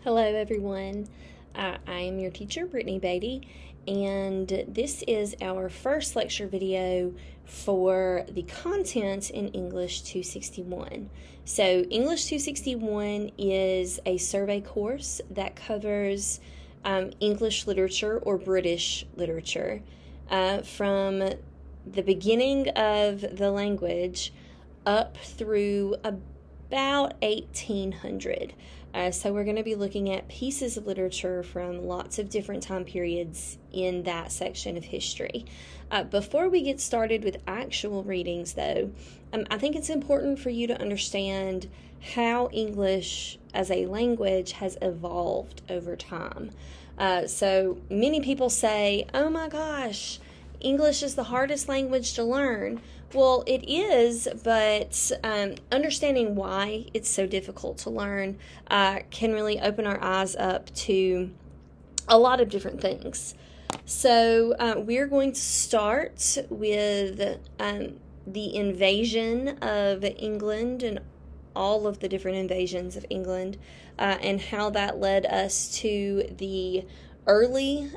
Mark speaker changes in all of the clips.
Speaker 1: Hello, everyone. I am your teacher, Brittany Beatty, and this is our first lecture video for the content in English 261. So, English 261 is a survey course that covers English literature or British literature from the beginning of the language up through about 1800. So we're going to be looking at pieces of literature from lots of different time periods in that section of history. Before we get started with actual readings, though, I think it's important for you to understand how English as a language has evolved over time. So many people say, oh my gosh, English is the hardest language to learn. Well, it is, but understanding why it's so difficult to learn can really open our eyes up to a lot of different things. So we're going to start with the invasion of England and all of the different invasions of England and how that led us to the early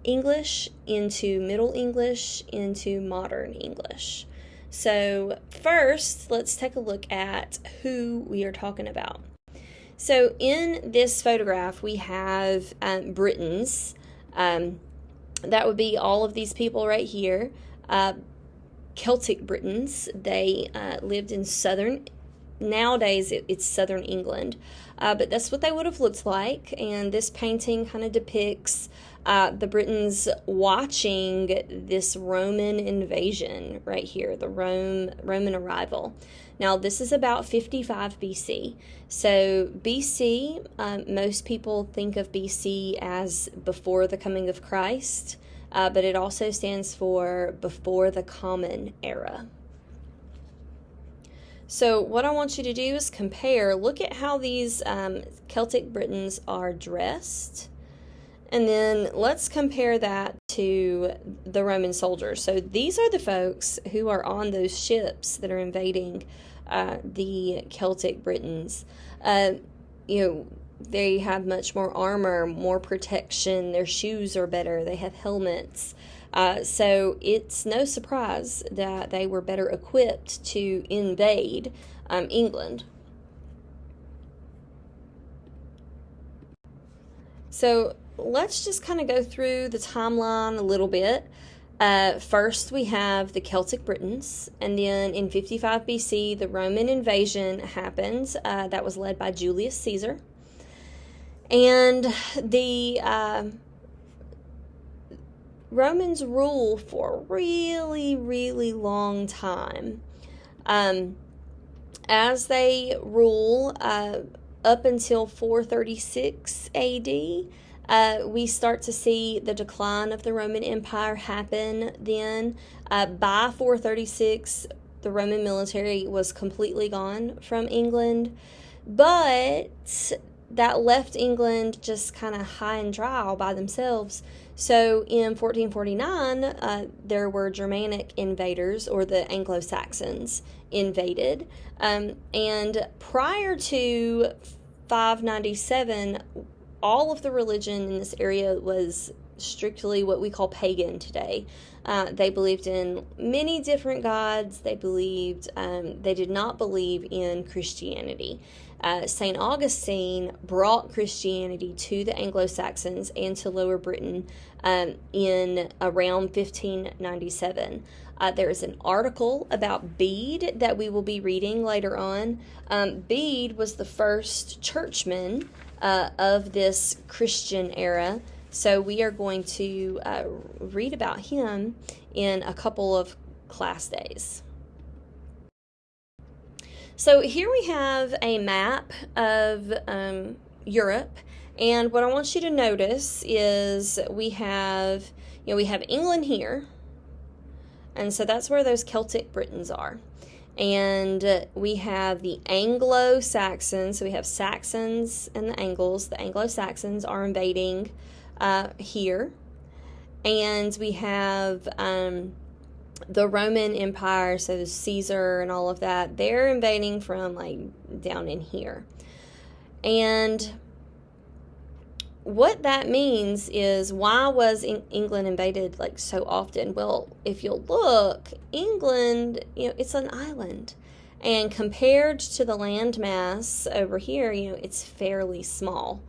Speaker 1: English, into Middle English, into Modern English. So first, let's take a look at who we are talking about. So in this photograph, we have Britons. That would be all of these people right here. Celtic Britons. They lived in nowadays it's southern England, but that's what they would have looked like. And this painting kind of depicts the Britons watching this Roman invasion right here, the Roman arrival. Now, this is about 55 BC. So BC, most people think of BC as before the coming of Christ, but it also stands for before the Common Era. So what I want you to do is compare, look at how these Celtic Britons are dressed, and then let's compare that to the Roman soldiers. So these are the folks who are on those ships that are invading the Celtic Britons. They have much more armor, more protection, their shoes are better, they have helmets. So it's no surprise that they were better equipped to invade England. So let's just kind of go through the timeline a little bit. First, we have the Celtic Britons, and then in 55 BC, the Roman invasion happens. That was led by Julius Caesar. And the Romans rule for a really, really long time. As they rule up until 436 AD, we start to see the decline of the Roman Empire happen then. By 436, the Roman military was completely gone from England, but that left England just kind of high and dry all by themselves. So in 1449, there were Germanic invaders, or the Anglo-Saxons invaded. And prior to 597, all of the religion in this area was strictly what we call pagan today. They believed in many different gods. They did not believe in Christianity. St. Augustine brought Christianity to the Anglo-Saxons and to Lower Britain in around 1597. There is an article about Bede that we will be reading later on. Bede was the first churchman of this Christian era. So we are going to read about him in a couple of class days. So here we have a map of Europe, and what I want you to notice is we have England here, and so that's where those Celtic Britons are. And we have the Anglo-Saxons, so we have Saxons and the Angles. The Anglo-Saxons are invading here, and we have the Roman Empire, so the Caesar and all of that, they're invading from like down in here. And what that means is, why was England invaded like so often? Well, if you'll look, England, it's an island. And compared to the landmass over here, it's fairly small.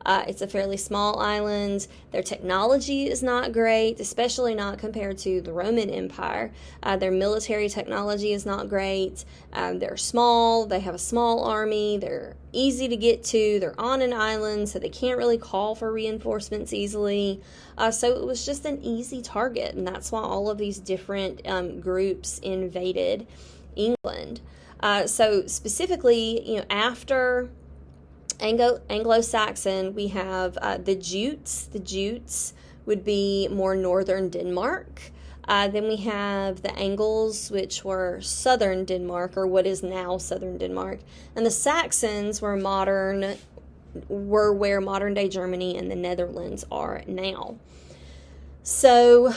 Speaker 1: It's a fairly small island. Their technology is not great, especially not compared to the Roman Empire. Their military technology is not great. They're small. They have a small army. They're easy to get to. They're on an island, so they can't really call for reinforcements easily. So it was just an easy target, and that's why all of these different groups invaded England. So specifically, after Anglo-Saxon, we have the Jutes. The Jutes would be more northern Denmark. Then we have the Angles, which were southern Denmark, or what is now southern Denmark. And the Saxons were where modern-day Germany and the Netherlands are now. So,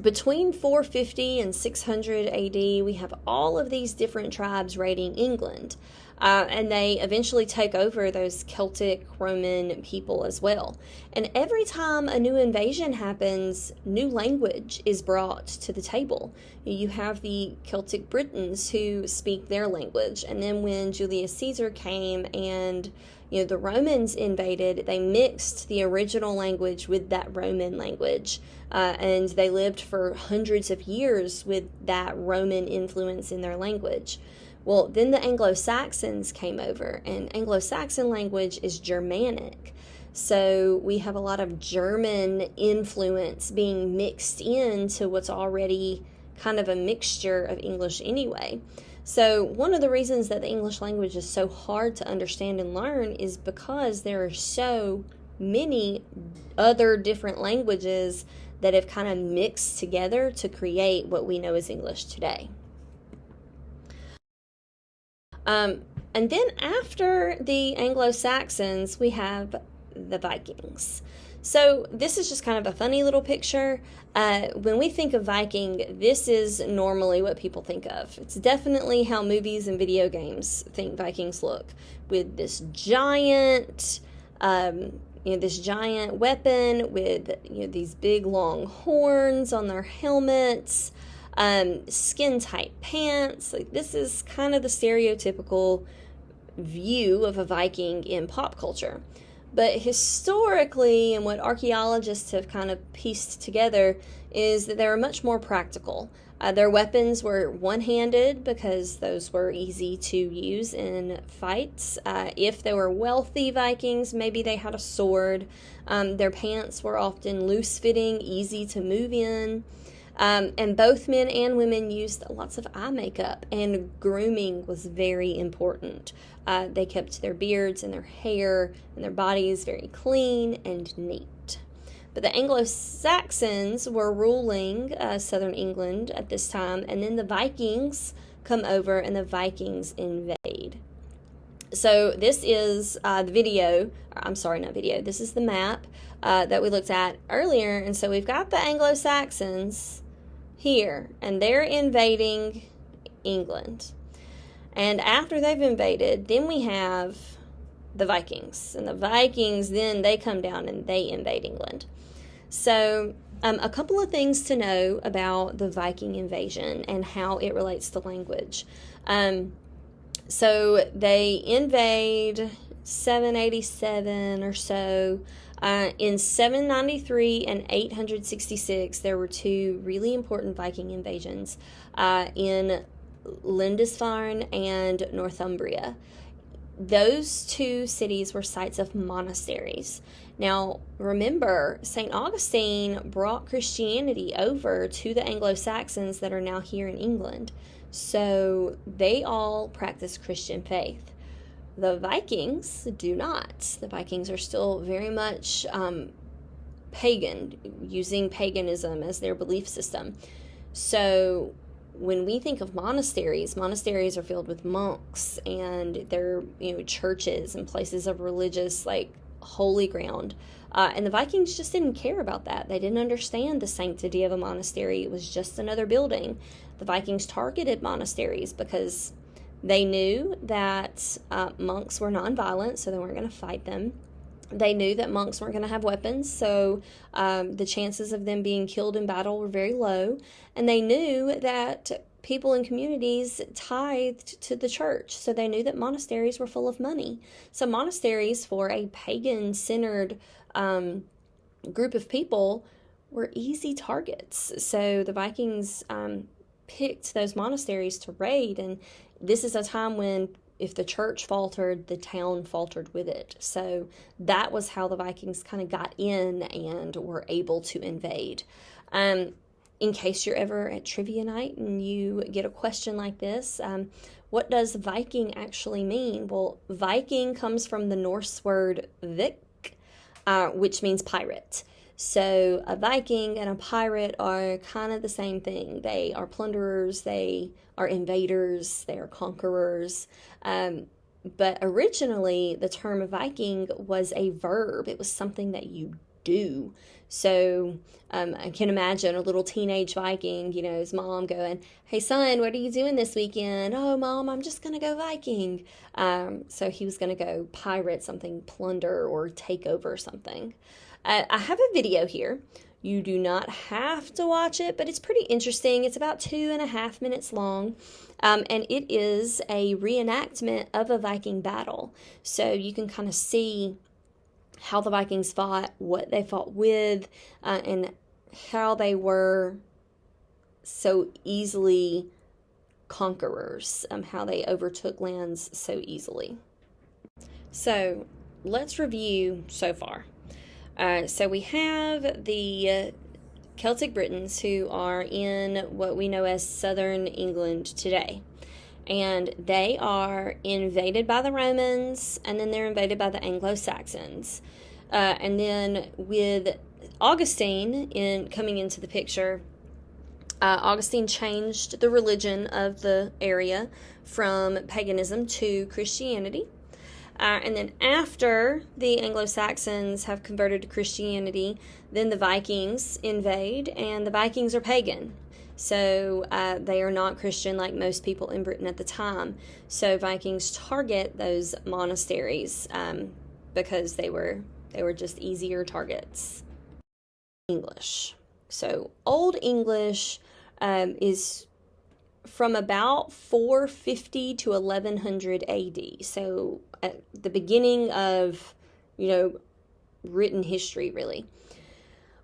Speaker 1: between 450 and 600 AD, we have all of these different tribes raiding England. And they eventually take over those Celtic Roman people as well. And every time a new invasion happens, new language is brought to the table. You have the Celtic Britons who speak their language. And then when Julius Caesar came and the Romans invaded, they mixed the original language with that Roman language. And they lived for hundreds of years with that Roman influence in their language. Well, then the Anglo-Saxons came over, and Anglo-Saxon language is Germanic. So we have a lot of German influence being mixed into what's already kind of a mixture of English anyway. So one of the reasons that the English language is so hard to understand and learn is because there are so many other different languages that have kind of mixed together to create what we know as English today. And then after the Anglo-Saxons, we have the Vikings. So this is just kind of a funny little picture. When we think of Viking, this is normally what people think of. It's definitely how movies and video games think Vikings look, with this giant, this giant weapon with these big long horns on their helmets. Skin-tight pants. Like, this is kind of the stereotypical view of a Viking in pop culture. But historically, and what archaeologists have kind of pieced together, is that they were much more practical. Their weapons were one-handed because those were easy to use in fights. If they were wealthy Vikings, maybe they had a sword. Their pants were often loose-fitting, easy to move in. And both men and women used lots of eye makeup, and grooming was very important. They kept their beards and their hair and their bodies very clean and neat. But the Anglo-Saxons were ruling southern England at this time, and then the Vikings come over and the Vikings invade. So this is the video, not video, this is the map that we looked at earlier. And so we've got the Anglo-Saxons here, and they're invading England. And after they've invaded, then we have the Vikings. And the Vikings, then they come down and they invade England. So a couple of things to know about the Viking invasion and how it relates to language. So they invade 787 or so. In 793 and 866, there were two really important Viking invasions in Lindisfarne and Northumbria. Those two cities were sites of monasteries. Now, remember, St. Augustine brought Christianity over to the Anglo-Saxons that are now here in England. So they all practice Christian faith. The Vikings do not. The Vikings are still very much pagan, using paganism as their belief system. So when we think of monasteries are filled with monks, and they're churches and places of religious holy ground. And the Vikings just didn't care about that. They didn't understand the sanctity of a monastery. It was just another building. The Vikings targeted monasteries because they knew that monks were nonviolent, so they weren't going to fight them. They knew that monks weren't going to have weapons, so the chances of them being killed in battle were very low. And they knew that people in communities tithed to the church, so they knew that monasteries were full of money. So monasteries, for a pagan-centered group of people, were easy targets. So the Vikings picked those monasteries to raid, and this is a time when if the church faltered, the town faltered with it. So that was how the Vikings kind of got in and were able to invade. In case you're ever at trivia night and you get a question like this, what does Viking actually mean? Well, Viking comes from the Norse word vik, which means pirate. So a Viking and a pirate are kind of the same thing. They are plunderers, they are invaders, they are conquerors. But originally, the term Viking was a verb. It was something that you do. So I can imagine a little teenage Viking, his mom going, "Hey son, what are you doing this weekend?" "Oh mom, I'm just going to go Viking." So he was going to go pirate something, plunder or take over something. I have a video here. You do not have to watch it, but it's pretty interesting. It's about 2.5 minutes long, and it is a reenactment of a Viking battle. So you can kind of see how the Vikings fought, what they fought with, and how they were so easily conquerors, how they overtook lands so easily. So let's review so far. So we have the Celtic Britons who are in what we know as southern England today. And they are invaded by the Romans, and then they're invaded by the Anglo-Saxons. And then with Augustine coming into the picture, Augustine changed the religion of the area from paganism to Christianity. And then after the Anglo-Saxons have converted to Christianity, then the Vikings invade, and the Vikings are pagan. So they are not Christian like most people in Britain at the time. So Vikings target those monasteries because they were just easier targets. English. So Old English is from about 450 to 1100 AD. So at the beginning of, written history, really.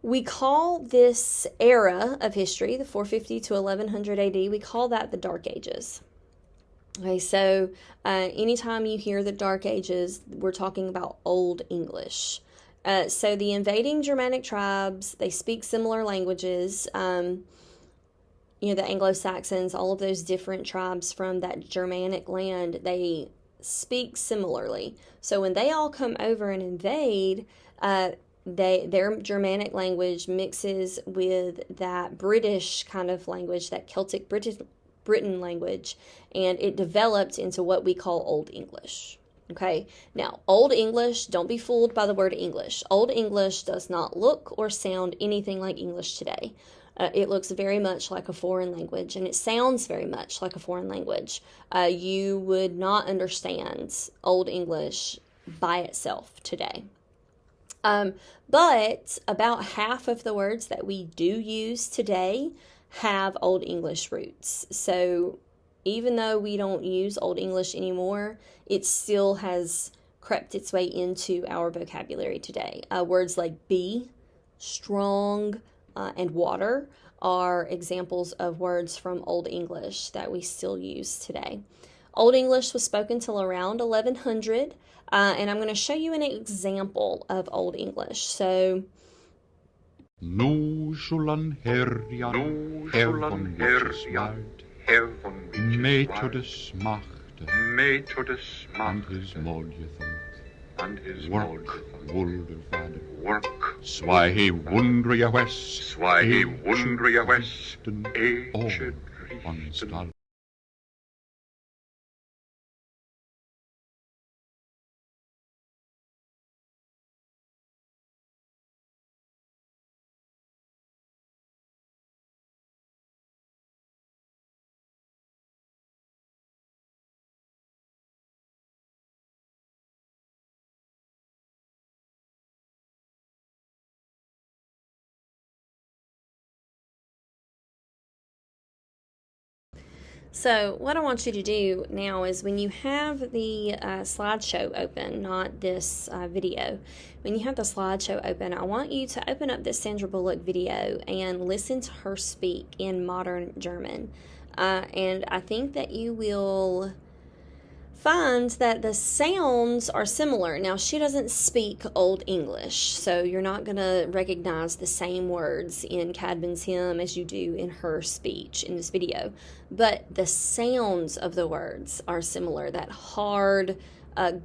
Speaker 1: We call this era of history, the 450 to 1100 AD, we call that the Dark Ages. Okay, so anytime you hear the Dark Ages, we're talking about Old English. So the invading Germanic tribes, they speak similar languages. The Anglo-Saxons, all of those different tribes from that Germanic land, they speak similarly. So when they all come over and invade, their Germanic language mixes with that British kind of language, that Celtic Britain language, and it developed into what we call Old English. Okay, now Old English, don't be fooled by the word English. Old English does not look or sound anything like English today. It looks very much like a foreign language, and it sounds very much like a foreign language. You would not understand Old English by itself today. But about half of the words that we do use today have Old English roots. So even though we don't use Old English anymore, it still has crept its way into our vocabulary today. Words like be, strong, and water are examples of words from Old English that we still use today. Old English was spoken till around 1100, and I'm going to show you an example of Old English. So,
Speaker 2: Nú skúlan herja, hefon smart, metode smacht, and his work, work, Swahi wundria west, on skall.
Speaker 1: So what I want you to do now is when you have the slideshow open, not this video, when you have the slideshow open, I want you to open up this Sandra Bullock video and listen to her speak in modern German. And I think that you will find that the sounds are similar. Now, she doesn't speak Old English, so you're not going to recognize the same words in Cadman's hymn as you do in her speech in this video, but the sounds of the words are similar. That hard,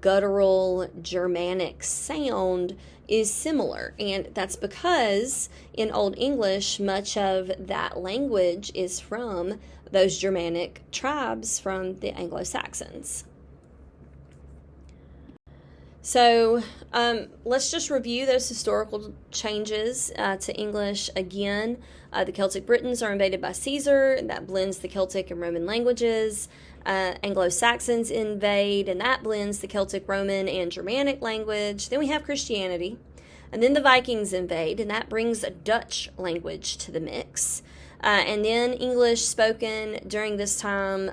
Speaker 1: guttural Germanic sound is similar, and that's because in Old English, much of that language is from those Germanic tribes from the Anglo-Saxons. So let's just review those historical changes to English again. The Celtic Britons are invaded by Caesar, and that blends the Celtic and Roman languages. Anglo-Saxons invade, and that blends the Celtic, Roman, and Germanic language. Then we have Christianity. And then the Vikings invade, and that brings a Dutch language to the mix. And then English spoken during this time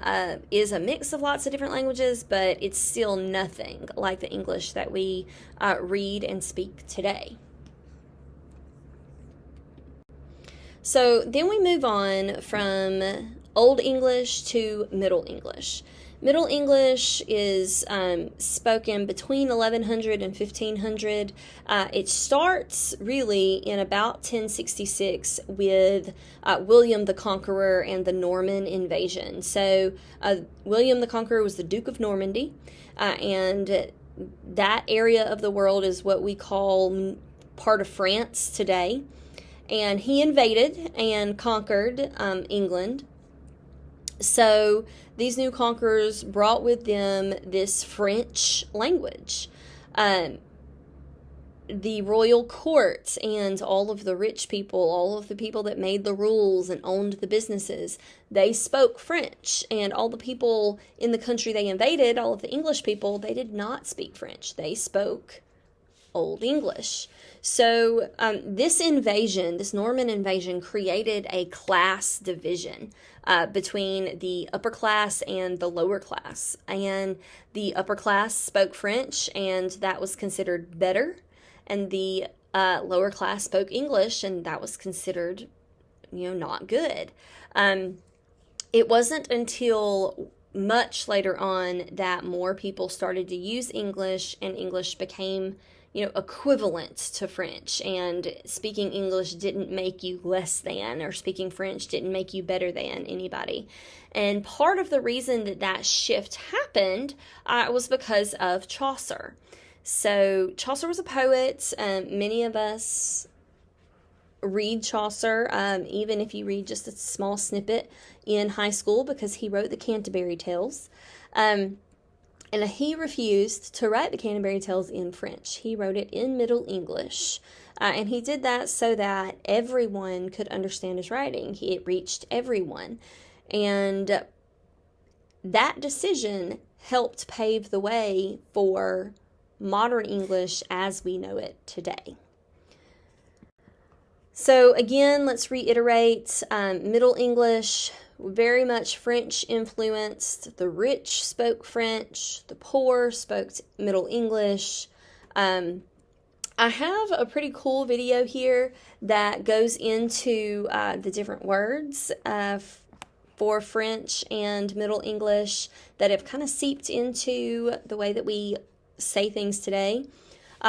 Speaker 1: is a mix of lots of different languages, but it's still nothing like the English that we read and speak today. So then we move on from Old English to Middle English. Middle English is spoken between 1100 and 1500. It starts really in about 1066 with William the Conqueror and the Norman invasion. So William the Conqueror was the Duke of Normandy, and that area of the world is what we call part of France today. And he invaded and conquered England. So these new conquerors brought with them this French language. The royal court and all of the rich people, all of the people that made the rules and owned the businesses, they spoke French. And all the people in the country they invaded, all of the English people, they did not speak French. They spoke Old English. So this invasion, this Norman invasion, created a class division between the upper class and the lower class. And the upper class spoke French, and that was considered better. And the lower class spoke English, and that was considered, not good. It wasn't until much later on that more people started to use English, and English became equivalent to French, and speaking English didn't make you less than, or speaking French didn't make you better than anybody. And part of the reason that shift happened was because of Chaucer. So Chaucer was a poet. Many of us read Chaucer, even if you read just a small snippet in high school, because he wrote the Canterbury Tales. And he refused to write the Canterbury Tales in French. He wrote it in Middle English. And he did that so that everyone could understand his writing. It reached everyone. And that decision helped pave the way for modern English as we know it today. So again, let's reiterate, Middle English, very much French influenced. The rich spoke French, the poor spoke Middle English. I have a pretty cool video here that goes into the different words for French and Middle English that have kind of seeped into the way that we say things today.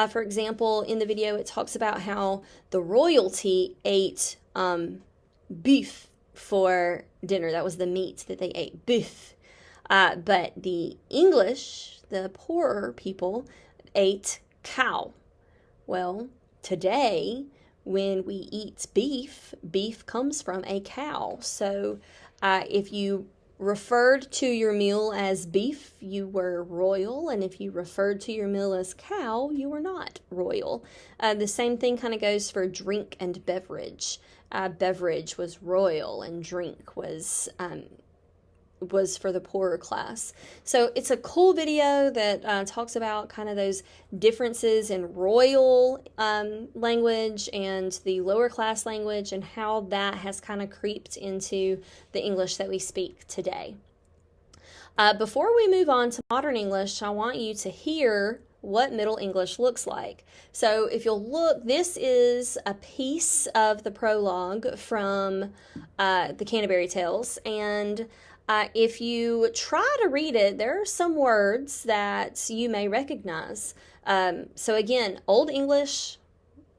Speaker 1: For example, in the video, it talks about how the royalty ate beef for dinner. That was the meat that they ate, beef. But the English, the poorer people, ate cow. Well, today, when we eat beef, beef comes from a cow. So if you referred to your meal as beef, you were royal, and if you referred to your meal as cow, you were not royal. The same thing kind of goes for drink and beverage. Beverage was royal, and drink was for the poorer class. So it's a cool video that talks about kind of those differences in royal language and the lower class language, and how that has kind of creeped into the English that we speak today. Before we move on to modern English, I want you to hear what Middle English looks like. So if you'll look, this is a piece of the prologue from the Canterbury Tales, and if you try to read it, there are some words that you may recognize. So again, Old English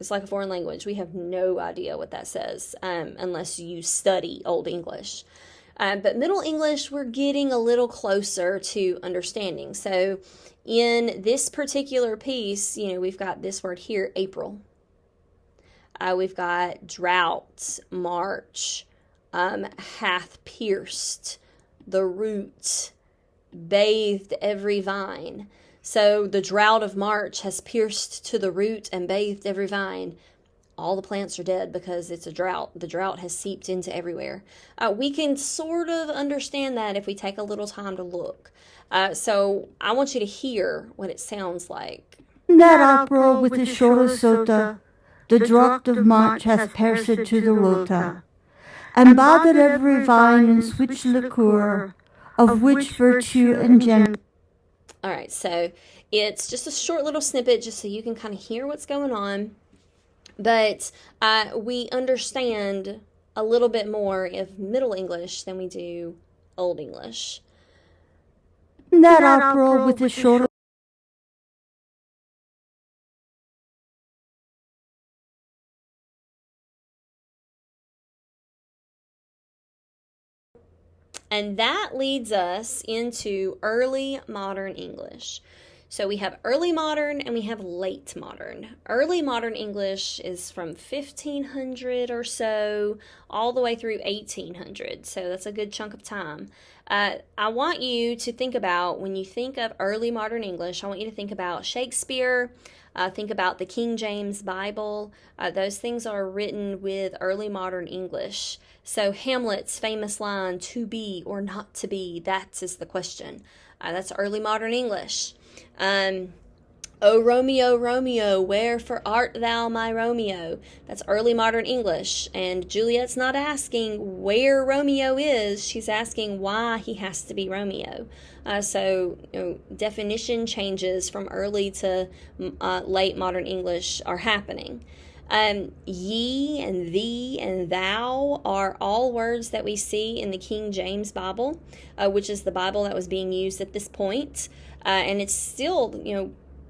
Speaker 1: is like a foreign language. We have no idea what that says unless you study Old English. But Middle English, we're getting a little closer to understanding. So in this particular piece, we've got this word here, April. We've got drought, March, hath pierced, the root, bathed every vine. So the drought of March has pierced to the root and bathed every vine. All the plants are dead because it's a drought. The drought has seeped into everywhere. We can sort of understand that if we take a little time to look. So I want you to hear what it sounds like.
Speaker 3: That April with the shoulder sota, the drought of March hath pierced to the rota, and bathed every vine and switch liqueur, of which virtue and gem.
Speaker 1: All right, so it's just a short little snippet just so you can kind of hear what's going on. But we understand a little bit more of Middle English than we do Old English.
Speaker 3: That April with the shoulder.
Speaker 1: And that leads us into early modern English. So we have early modern and we have late modern. Early modern English is from 1500 or so all the way through 1800. So that's a good chunk of time. I want you to think about, when you think of early modern English, I want you to think about Shakespeare, think about the King James Bible. Those things are written with early modern English. So Hamlet's famous line, to be or not to be, that is the question. That's early modern English. O Romeo, Romeo, wherefore art thou my Romeo? That's early modern English. And Juliet's not asking where Romeo is. She's asking why he has to be Romeo. So definition changes from early to late modern English are happening. Ye and thee and thou are all words that we see in the King James Bible, which is the Bible that was being used at this point. And it's still,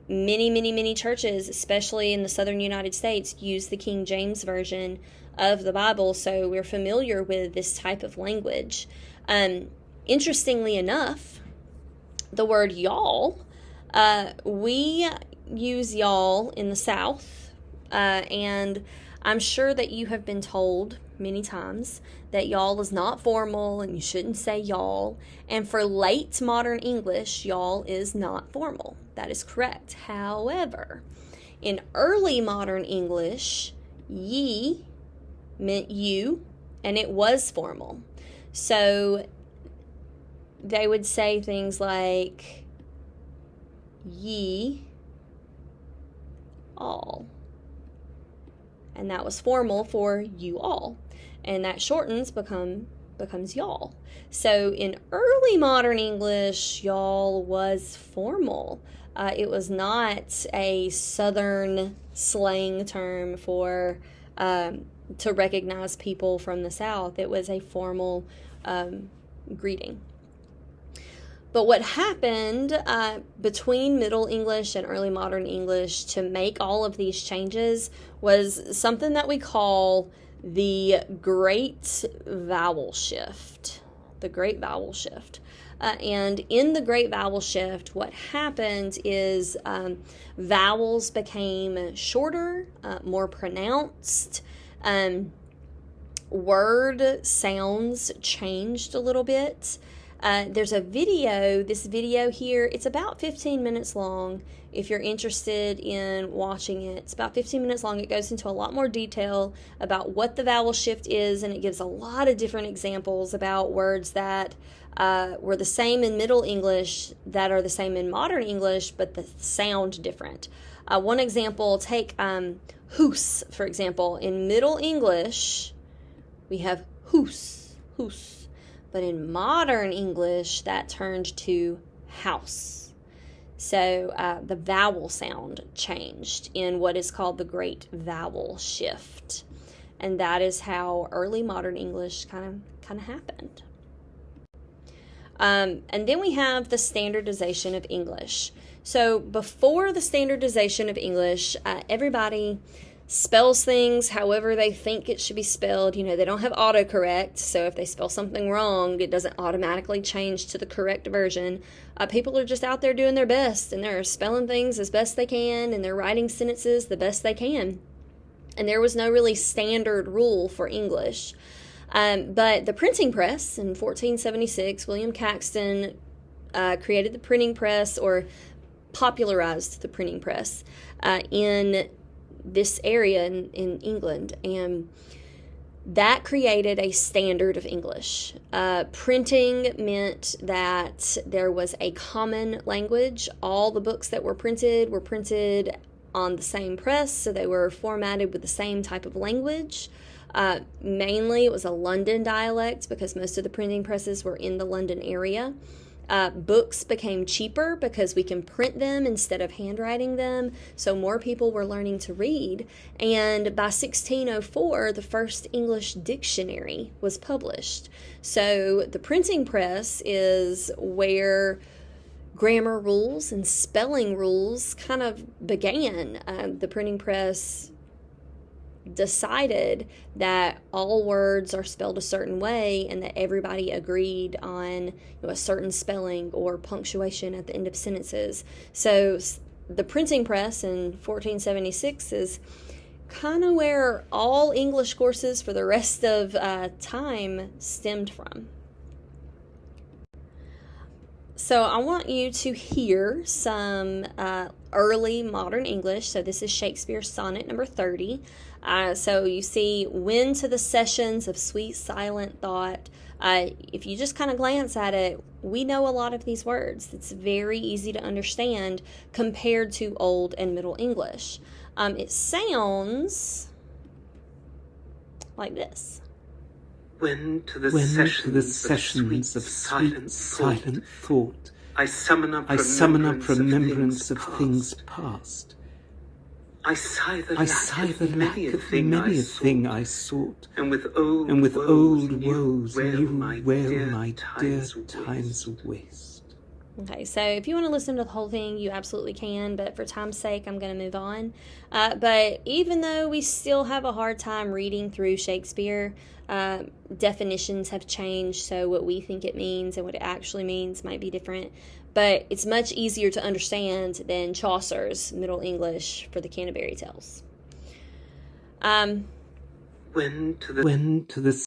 Speaker 1: many churches, especially in the southern United States, use the King James Version of the Bible, so we're familiar with this type of language. Interestingly enough, the word y'all, we use y'all in the South, and I'm sure that you have been told many times that y'all is not formal and you shouldn't say y'all. And for late modern English, y'all is not formal. That is correct. However, in early modern English, ye meant you, and it was formal. So they would say things like ye all. And that was formal for you all. And that shortens becomes y'all. So in early modern English, y'all was formal. It was not a southern slang term for to recognize people from the South. It was a formal greeting. But what happened between Middle English and early modern English to make all of these changes was something that we call the Great Vowel Shift. The Great Vowel Shift. And in the Great Vowel Shift, what happened is vowels became shorter, more pronounced. Word sounds changed a little bit. There's a video, this video here, it's about 15 minutes long. If you're interested in watching it, it's about 15 minutes long. It goes into a lot more detail about what the vowel shift is, and it gives a lot of different examples about words that were the same in Middle English that are the same in modern English, but the sound different. One example, take hoose, for example. In Middle English, we have hoose. but in modern English, that turned to house. So the vowel sound changed in what is called the Great Vowel Shift. And that is how early modern English kind of happened. And then we have the standardization of English. So before the standardization of English, everybody spells things however they think it should be spelled. They don't have autocorrect, so if they spell something wrong, it doesn't automatically change to the correct version. People are just out there doing their best, and they're spelling things as best they can, and they're writing sentences the best they can. And there was no really standard rule for English. But the printing press in 1476, William Caxton created the printing press, or popularized the printing press in this area in England, and that created a standard of English. Printing meant that there was a common language. All the books that were printed on the same press, so they were formatted with the same type of language. Mainly it was a London dialect, because most of the printing presses were in the London area. Books became cheaper because we can print them instead of handwriting them, so more people were learning to read. And by 1604, the first English dictionary was published. So the printing press is where grammar rules and spelling rules kind of began. The printing press decided that all words are spelled a certain way, and that everybody agreed on a certain spelling or punctuation at the end of sentences. So the printing press in 1476 is kind of where all English courses for the rest of time stemmed from. So I want you to hear some early modern English. So this is Shakespeare's sonnet number 30. So you see, "When to the sessions of sweet silent thought." If you just kind of glance at it, we know a lot of these words. It's very easy to understand compared to Old and Middle English. It sounds like this.
Speaker 4: When to the sessions of sweet silent thought, I summon up remembrance of things past. I sigh the lack of many a thing I sought, and with old woes new wail my dear time's waste.
Speaker 1: Okay, so if you want to listen to the whole thing, you absolutely can, but for time's sake, I'm going to move on. But even though we still have a hard time reading through Shakespeare, definitions have changed, so what we think it means and what it actually means might be different. But it's much easier to understand than Chaucer's Middle English for the Canterbury Tales.
Speaker 4: When to the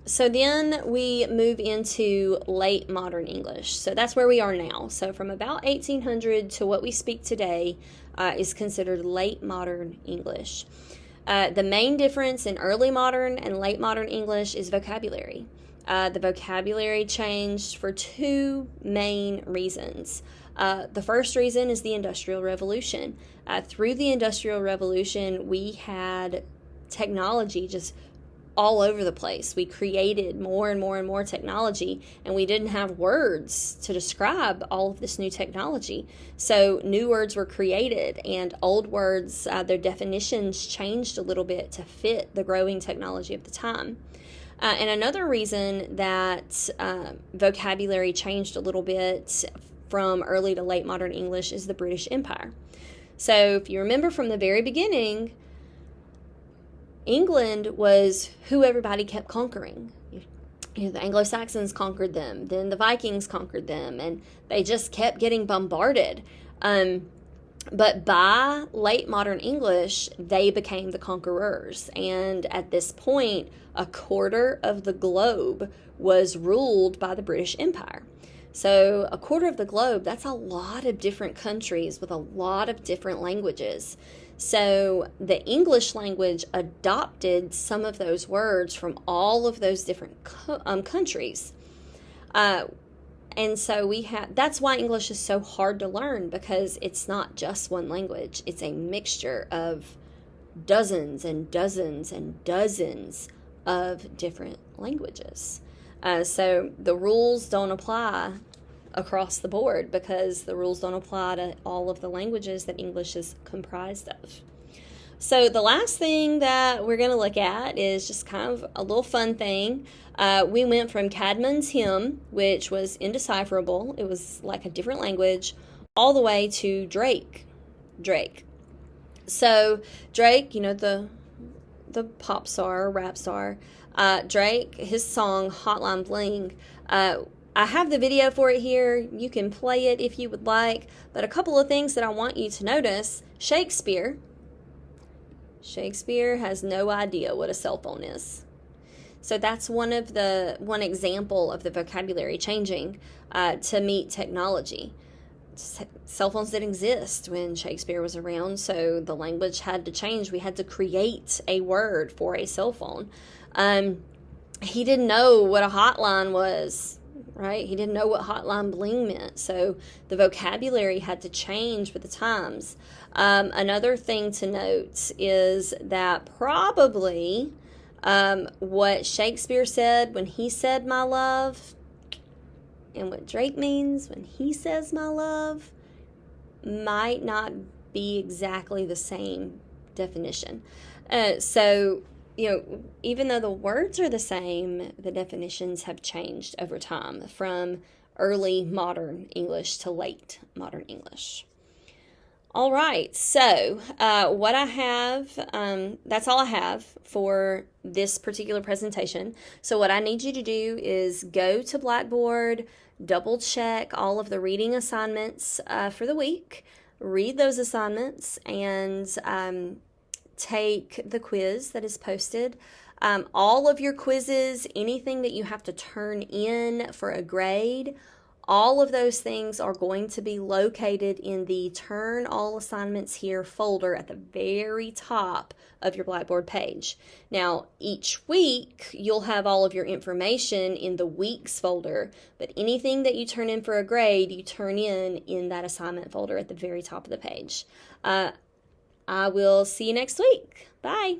Speaker 1: So then we move into late modern English. So that's where we are now. So from about 1800 to what we speak today is considered late modern English. The main difference in early modern and late modern English is vocabulary. The vocabulary changed for two main reasons. The first reason is the Industrial Revolution. Through the Industrial Revolution, we had technology just all over the place. We created more and more and more technology, and we didn't have words to describe all of this new technology. So new words were created, and old words, their definitions changed a little bit to fit the growing technology of the time. And another reason that vocabulary changed a little bit from early to late modern English is the British Empire. So if you remember from the very beginning, England was who everybody kept conquering. The Anglo-Saxons conquered them, then the Vikings conquered them, and they just kept getting bombarded. But by late modern English, they became the conquerors. And at this point, a quarter of the globe was ruled by the British Empire. So a quarter of the globe, that's a lot of different countries with a lot of different languages. So the English language adopted some of those words from all of those different countries. And so that's why English is so hard to learn, because it's not just one language. It's a mixture of dozens and dozens and dozens of different languages. So the rules don't apply across the board, because the rules don't apply to all of the languages that English is comprised of. So the last thing that we're going to look at is just kind of a little fun thing. We went from Cadman's hymn, which was indecipherable, it was like a different language, all the way to Drake. So Drake, the pop star, rap star, Drake, his song Hotline Bling, I have the video for it here. You can play it if you would like. But a couple of things that I want you to notice. Shakespeare has no idea what a cell phone is. So that's one example of the vocabulary changing to meet technology. Cell phones didn't exist when Shakespeare was around, so the language had to change. We had to create a word for a cell phone. He didn't know what a hotline was. Right? He didn't know what hotline bling meant. So the vocabulary had to change with the times. Another thing to note is that probably what Shakespeare said when he said my love and what Drake means when he says my love might not be exactly the same definition. So even though the words are the same, the definitions have changed over time from early modern English to late modern English. All right, so what I have, that's all I have for this particular presentation. So what I need you to do is go to Blackboard, double check all of the reading assignments for the week, read those assignments, and take the quiz that is posted. All of your quizzes, anything that you have to turn in for a grade, all of those things are going to be located in the Turn All Assignments Here folder at the very top of your Blackboard page. Now, each week, you'll have all of your information in the Weeks folder, but anything that you turn in for a grade, you turn in that assignment folder at the very top of the page. I will see you next week. Bye.